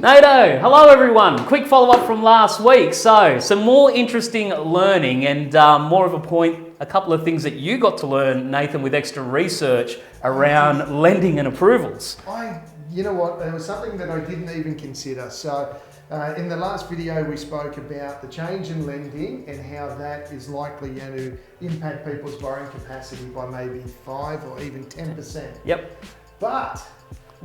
Nato, hello everyone. Quick follow-up from last week. So, some more interesting learning and more of a couple of things that you got to learn, Nathan, with extra research around lending and approvals. You know what, there was something that I didn't even consider. So, in the last video we spoke about the change in lending and how that is likely going to impact people's borrowing capacity by maybe 5 or even 10%. Yep. But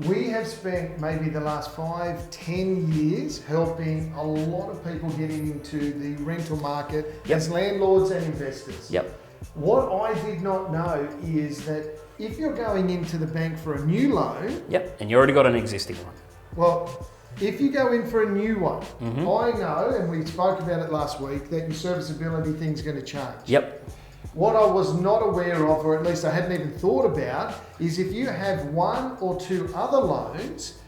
we have spent maybe the last 5-10 years helping a lot of people getting into the rental market as landlords and investors. Yep. What I did not know is that if you're going into the bank for a new loan... Yep, and you already got an existing one. Well, if you go in for a new one, I know, and we spoke about it last week, that your serviceability thing's going to change. Yep. What I was not aware of, or at least I hadn't even thought about, is if you have 1 or 2 other loans,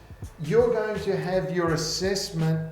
you're going to have your assessment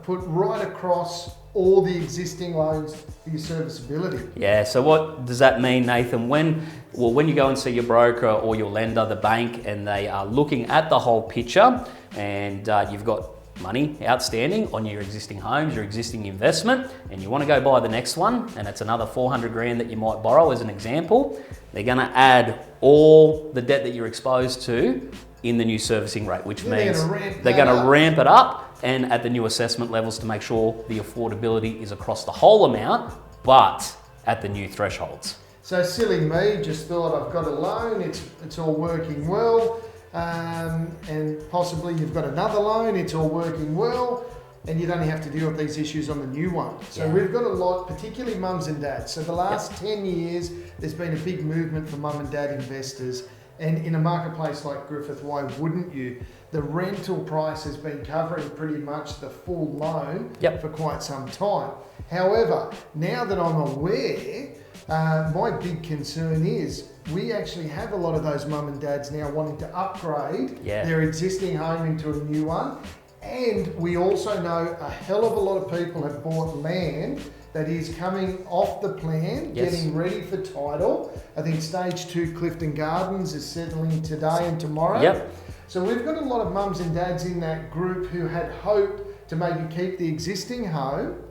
put right across all the existing loans for your serviceability. Yeah, so what does that mean, Nathan? When you go and see your broker or your lender, the bank, and they are looking at the whole picture, and you've got money outstanding on your existing homes, your existing investment, and you want to go buy the next one, and it's another 400 grand that you might borrow as an example, they're going to add all the debt that you're exposed to in the new servicing rate, which means they're going to ramp it up and at the new assessment levels to make sure the affordability is across the whole amount, but at the new thresholds. So silly me, just thought I've got a loan, it's all working well. And possibly you've got another loan, it's all working well, and you'd only have to deal with these issues on the new one. So we've got a lot, particularly mums and dads. So the last 10 years, there's been a big movement for mum and dad investors. And in a marketplace like Griffith, why wouldn't you? The rental price has been covering pretty much the full loan for quite some time. However, now that I'm aware, my big concern is we actually have a lot of those mum and dads now wanting to upgrade their existing home into a new one. And we also know a hell of a lot of people have bought land that is coming off the plan, getting ready for title. I think stage 2 Clifton Gardens is settling today and tomorrow. Yep. So we've got a lot of mums and dads in that group who had hoped to maybe keep the existing home.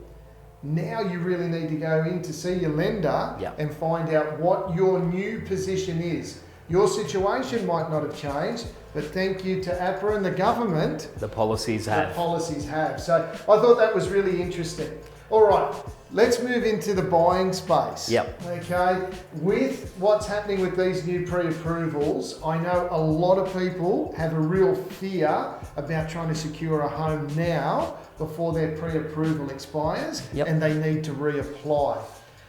Now you really need to go in to see your lender and find out what your new position is. Your situation might not have changed, but thank you to APRA and the government. The policies have. So I thought that was really interesting. All right, let's move into the buying space. Yep. Okay, with what's happening with these new pre-approvals, I know a lot of people have a real fear about trying to secure a home now before their pre-approval expires and they need to reapply.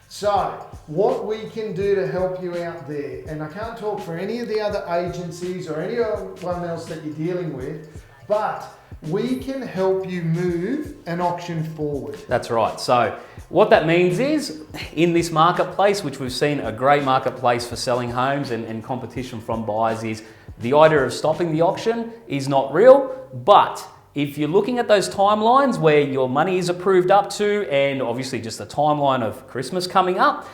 So, what we can do to help you out there, and I can't talk for any of the other agencies or anyone else that you're dealing with, but we can help you move an auction forward. That's right. So what that means is, in this marketplace, which we've seen a great marketplace for selling homes and competition from buyers, is the idea of stopping the auction is not real, but if you're looking at those timelines where your money is approved up to, and obviously just the timeline of Christmas coming up,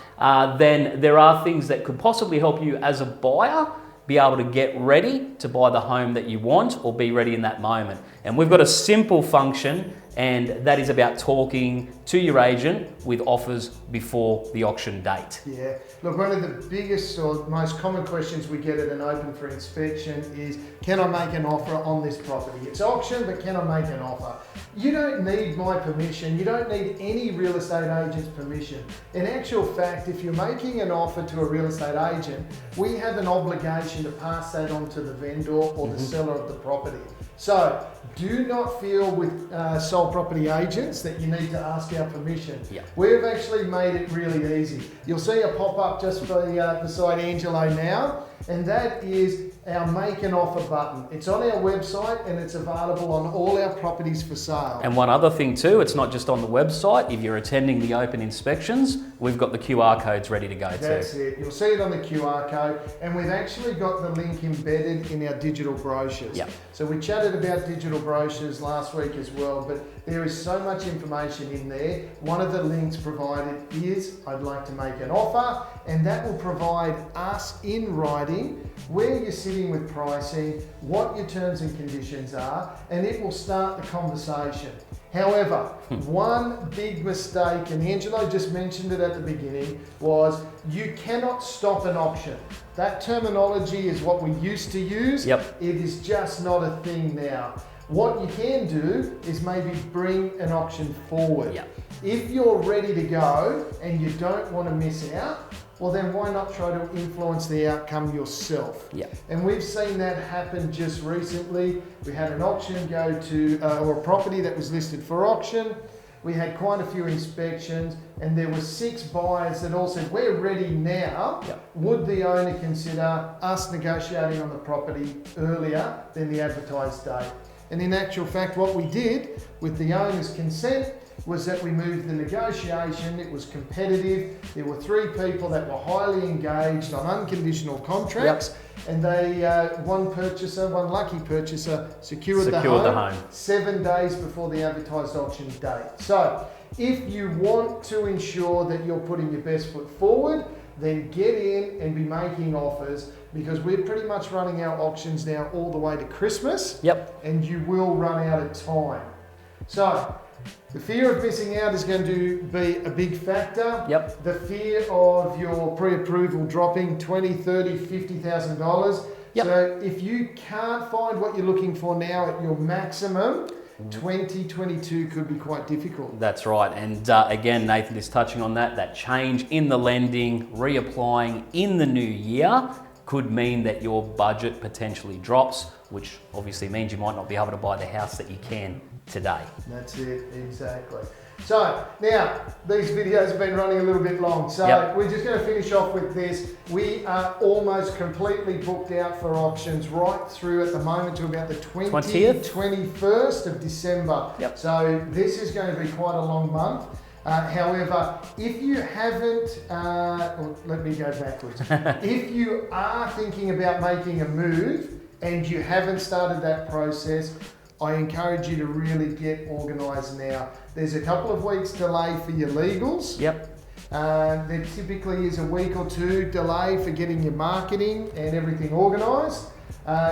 then there are things that could possibly help you as a buyer be able to get ready to buy the home that you want or be ready in that moment. And we've got a simple function, and that is about talking to your agent with offers before the auction date. Yeah, look, one of the biggest or most common questions we get at an open for inspection is, can I make an offer on this property? It's auction, but can I make an offer? You don't need my permission. You don't need any real estate agent's permission. In actual fact, if you're making an offer to a real estate agent, we have an obligation to pass that on to the vendor or the seller of the property. So do not feel with sole property agents that you need to ask our permission. We've actually made it really easy. You'll see a pop-up just beside Angelo now, and that is our make an offer button. It's on our website and it's available on all our properties for sale. And one other thing too, it's not just on the website. If you're attending the open inspections, we've got the QR codes ready to go too. That's it. You'll see it on the QR code, and we've actually got the link embedded in our digital brochures. So we chatted about digital brochures last week as well, but There is so much information in there. One of the links provided is I'd like to make an offer, and that will provide us in writing where you're sitting with pricing, what your terms and conditions are, and it will start the conversation. However, one big mistake, and Angelo just mentioned it at the beginning, was you cannot stop an auction. That terminology is what we used to use. Yep. It is just not a thing now. What you can do is maybe bring an auction forward. Yep. If you're ready to go and you don't want to miss out, well then why not try to influence the outcome yourself? Yeah. And we've seen that happen just recently. We had an auction go to, or a property that was listed for auction. We had quite a few inspections, and there were 6 buyers that all said, we're ready now. Yep. Would the owner consider us negotiating on the property earlier than the advertised date? And in actual fact, what we did with the owner's consent was that we moved the negotiation. It was competitive. There were 3 people that were highly engaged on unconditional contracts, and they, one lucky purchaser secured the home 7 days before the advertised auction date. So if you want to ensure that you're putting your best foot forward, then get in and be making offers, because we're pretty much running our auctions now all the way to Christmas. Yep. And you will run out of time. So the fear of missing out is going to be a big factor. Yep. The fear of your pre-approval dropping $20,000, $30,000, $50,000. Yep. So if you can't find what you're looking for now at your maximum, 2022 could be quite difficult. That's right. And again, Nathan is touching on that change in the lending, reapplying in the new year could mean that your budget potentially drops, which obviously means you might not be able to buy the house that you can today. That's it, exactly. So now these videos have been running a little bit long, so we're just going to finish off with this. We are almost completely booked out for auctions right through at the moment to about the 21st of December. Yep. So this is going to be quite a long month. However, if you haven't, let me go backwards. If you are thinking about making a move and you haven't started that process, I encourage you to really get organised now. There's a couple of weeks delay for your legals. Yep. There typically is a week or 2 delay for getting your marketing and everything organised.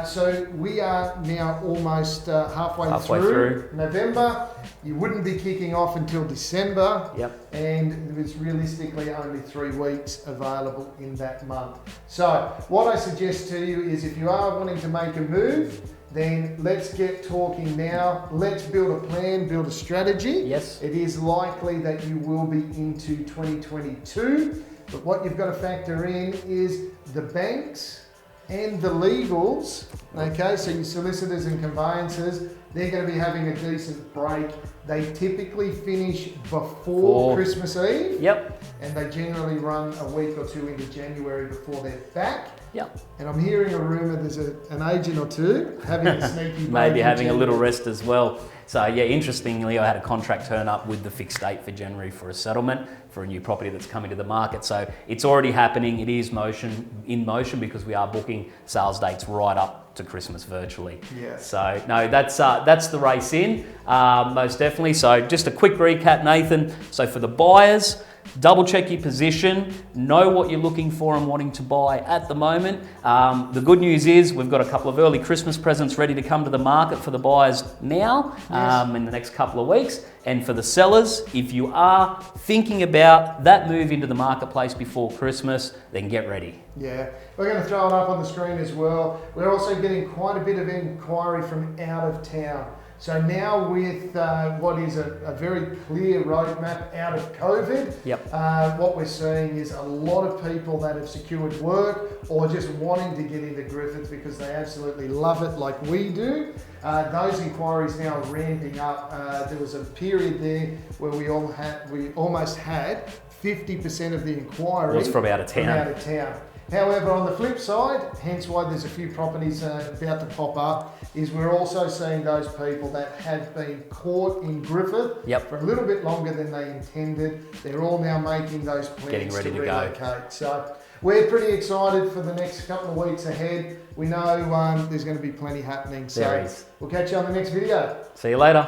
So we are now almost halfway through November. You wouldn't be kicking off until December. Yep. And there's realistically only 3 weeks available in that month. So what I suggest to you is, if you are wanting to make a move, then let's get talking now. Let's build a plan, build a strategy. Yes. It is likely that you will be into 2022, but what you've got to factor in is the banks and the legals. Okay, so your solicitors and conveyancers, they're going to be having a decent break. They typically finish before Christmas Eve. Yep. And they generally run a week or 2 into January before they're back. Yep. And I'm hearing a rumour there's an agent or 2 having a sneaky break. Maybe having a little rest as well. So yeah, interestingly, I had a contract turn up with the fixed date for January for a settlement for a new property that's coming to the market. So it's already happening. It is in motion because we are booking sales dates right up to Christmas virtually. Yeah. So no, that's the race in, most definitely. So just a quick recap, Nathan. So for the buyers, double check your position, know what you're looking for and wanting to buy at the moment. The good news is we've got a couple of early Christmas presents ready to come to the market for the buyers now, in the next couple of weeks. And for the sellers, if you are thinking about that move into the marketplace before Christmas, then get ready. Yeah, we're going to throw it up on the screen as well. We're also getting quite a bit of inquiry from out of town. So now with what is a very clear roadmap out of COVID, what we're seeing is a lot of people that have secured work or just wanting to get into Griffith because they absolutely love it like we do. Those inquiries now are ramping up. There was a period there where we almost had 50% of the inquiry from out of town. However, on the flip side, hence why there's a few properties about to pop up, is we're also seeing those people that have been caught in Griffith for a little bit longer than they intended. They're all now making those plans getting ready to relocate. go. So we're pretty excited for the next couple of weeks ahead. We know there's going to be plenty happening. So There is. We'll catch you on the next video. See you later.